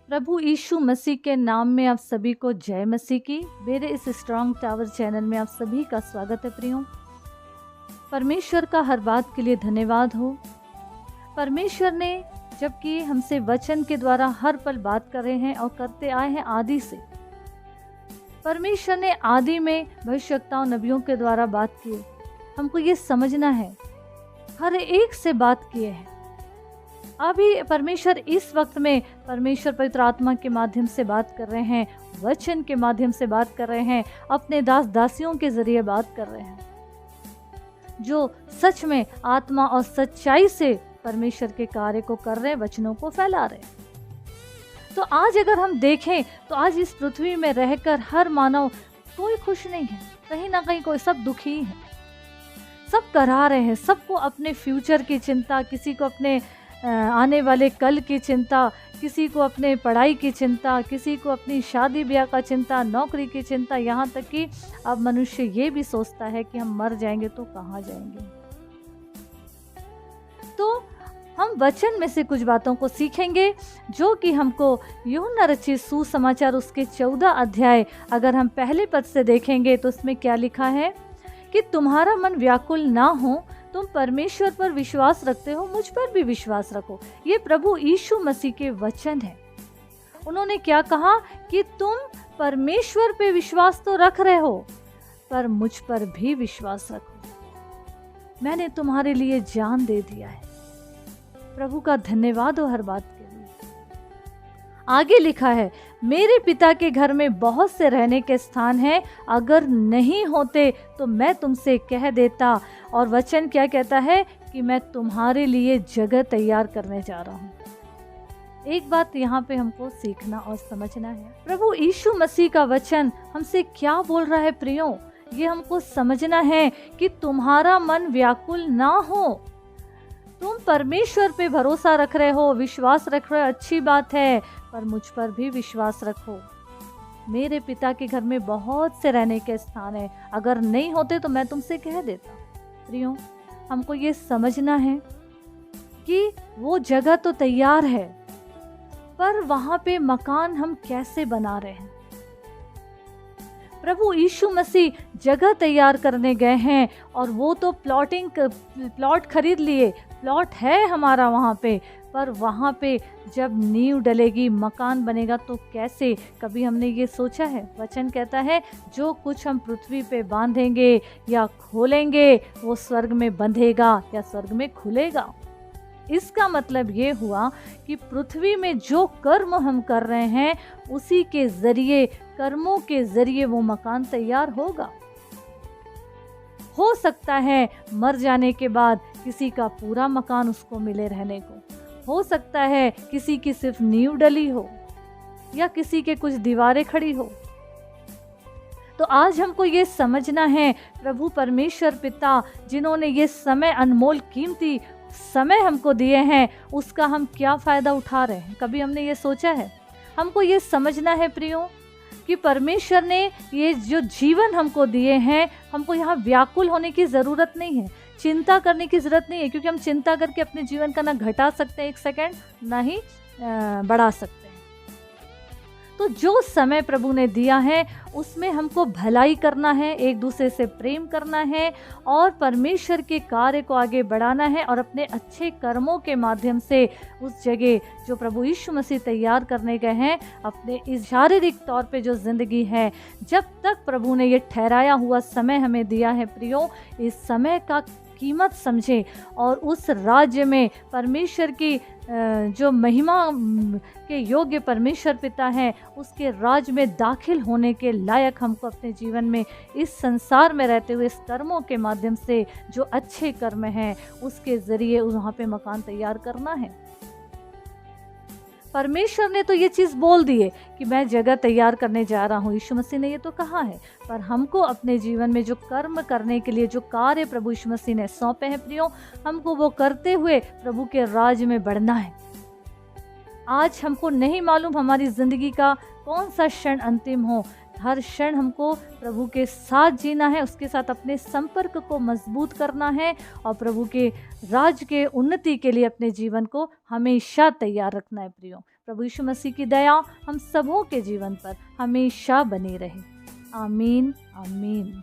प्रभु यीशु मसीह के नाम में आप सभी को जय मसीह की। मेरे इस स्ट्रॉन्ग टावर चैनल में आप सभी का स्वागत है प्रियो। परमेश्वर का हर बात के लिए धन्यवाद हो। परमेश्वर ने जबकि हमसे वचन के द्वारा हर पल बात कर रहे हैं और करते आए हैं आदि से। परमेश्वर ने आदि में भविष्यवक्ताओं नबियों के द्वारा बात की। हमको ये समझना है, हर एक से बात किए हैं। अभी परमेश्वर इस वक्त में परमेश्वर पवित्र आत्मा के माध्यम से बात कर रहे हैं, वचन के माध्यम से बात कर रहे हैं, अपने दास दासियों के जरिए बात कर रहे हैं, जो सच में आत्मा और सच्चाई से परमेश्वर के कार्य को कर रहे हैं, वचनों को फैला रहे हैं। तो आज अगर हम देखें तो आज इस पृथ्वी में रहकर हर मानव कोई खुश नहीं है, कहीं ना कहीं कोई सब दुखी है, सब करा रहे हैं। सबको अपने फ्यूचर की चिंता, किसी को अपने आने वाले कल की चिंता, किसी को अपने पढ़ाई की चिंता, किसी को अपनी शादी ब्याह का चिंता, नौकरी की चिंता, यहाँ तक कि अब मनुष्य ये भी सोचता है कि हम मर जाएंगे तो कहाँ जाएंगे। तो हम वचन में से कुछ बातों को सीखेंगे जो कि हमको यूहन्ना रचित सुसमाचार उसके 14 अध्याय अगर हम पहले पद से देखेंगे तो उसमें क्या लिखा है कि तुम्हारा मन व्याकुल ना हो, तुम परमेश्वर पर विश्वास रखते हो, मुझ पर भी विश्वास रखो। ये प्रभु यीशु मसीह के वचन है। उन्होंने क्या कहा कि तुम परमेश्वर पे विश्वास तो रख रहे हो, पर मुझ पर भी विश्वास रखो। मैंने तुम्हारे लिए जान दे दिया है। प्रभु का धन्यवाद हो हर बात के लिए। आगे लिखा है, मेरे पिता के घर में बहुत से रहने के स्थान हैं, अगर नहीं होते तो मैं तुमसे कह देता। और वचन क्या कहता है कि मैं तुम्हारे लिए जगह तैयार करने जा रहा हूँ। एक बात यहाँ पे हमको सीखना और समझना है, प्रभु यीशु मसीह का वचन हमसे क्या बोल रहा है प्रियो, ये हमको समझना है कि तुम्हारा मन व्याकुल ना हो। तुम परमेश्वर पे भरोसा रख रहे हो, विश्वास रख रहे हो, अच्छी बात है, पर मुझ पर भी विश्वास रखो। मेरे पिता के घर में बहुत से रहने के स्थान है, अगर नहीं होते तो मैं तुमसे कह देता। प्रियो, हमको ये समझना है कि वो जगह तो तैयार है, पर वहां पे मकान हम कैसे बना रहे हैं। प्रभु यीशु मसीह जगह तैयार करने गए हैं और वो तो प्लॉट खरीद लिए, प्लॉट है हमारा वहाँ पे, पर वहाँ पे जब नींव डलेगी, मकान बनेगा तो कैसे, कभी हमने ये सोचा है? वचन कहता है जो कुछ हम पृथ्वी पे बांधेंगे या खोलेंगे वो स्वर्ग में बंधेगा या स्वर्ग में खुलेगा। इसका मतलब ये हुआ कि पृथ्वी में जो कर्म हम कर रहे हैं उसी के जरिए, कर्मों के जरिए वो मकान तैयार होगा। हो सकता है मर जाने के बाद किसी का पूरा मकान उसको मिले रहने को, हो सकता है किसी की सिर्फ नींव डली हो या किसी के कुछ दीवारें खड़ी हो। तो आज हमको ये समझना है, प्रभु परमेश्वर पिता जिन्होंने ये समय, अनमोल कीमती समय हमको दिए हैं, उसका हम क्या फ़ायदा उठा रहे हैं? कभी हमने ये सोचा है? हमको ये समझना है प्रियो कि परमेश्वर ने ये जो जीवन हमको दिए हैं, हमको यहाँ व्याकुल होने की ज़रूरत नहीं है, चिंता करने की ज़रूरत नहीं है, क्योंकि हम चिंता करके अपने जीवन का ना घटा सकते हैं एक सेकंड, ना ही बढ़ा सकते हैं। तो जो समय प्रभु ने दिया है उसमें हमको भलाई करना है, एक दूसरे से प्रेम करना है और परमेश्वर के कार्य को आगे बढ़ाना है और अपने अच्छे कर्मों के माध्यम से उस जगह जो प्रभु यीशु मसीह तैयार करने गए हैं, अपने इस शारीरिक तौर पे जो ज़िंदगी है, जब तक प्रभु ने ये ठहराया हुआ समय हमें दिया है प्रियो, इस समय का कीमत समझे और उस राज्य में परमेश्वर की जो महिमा के योग्य परमेश्वर पिता हैं, उसके राज में दाखिल होने के लायक हमको अपने जीवन में, इस संसार में रहते हुए, इस कर्मों के माध्यम से जो अच्छे कर्म हैं उसके ज़रिए वहाँ पे मकान तैयार करना है। परमेश्वर ने तो ये चीज़ बोल दी है कि मैं जगह तैयार करने जा रहा हूँ, यीशु मसीह ने ये तो कहा है, पर हमको अपने जीवन में जो कर्म करने के लिए जो कार्य प्रभु यीशु मसीह ने सौंपे हैं प्रियो, हमको वो करते हुए प्रभु के राज में बढ़ना है। आज हमको नहीं मालूम हमारी ज़िंदगी का कौन सा क्षण अंतिम हो, हर क्षण हमको प्रभु के साथ जीना है, उसके साथ अपने संपर्क को मजबूत करना है और प्रभु के राज के उन्नति के लिए अपने जीवन को हमेशा तैयार रखना है प्रियो। प्रभु यीशु मसीह की दया हम सबों के जीवन पर हमेशा बनी रहे। आमीन आमीन।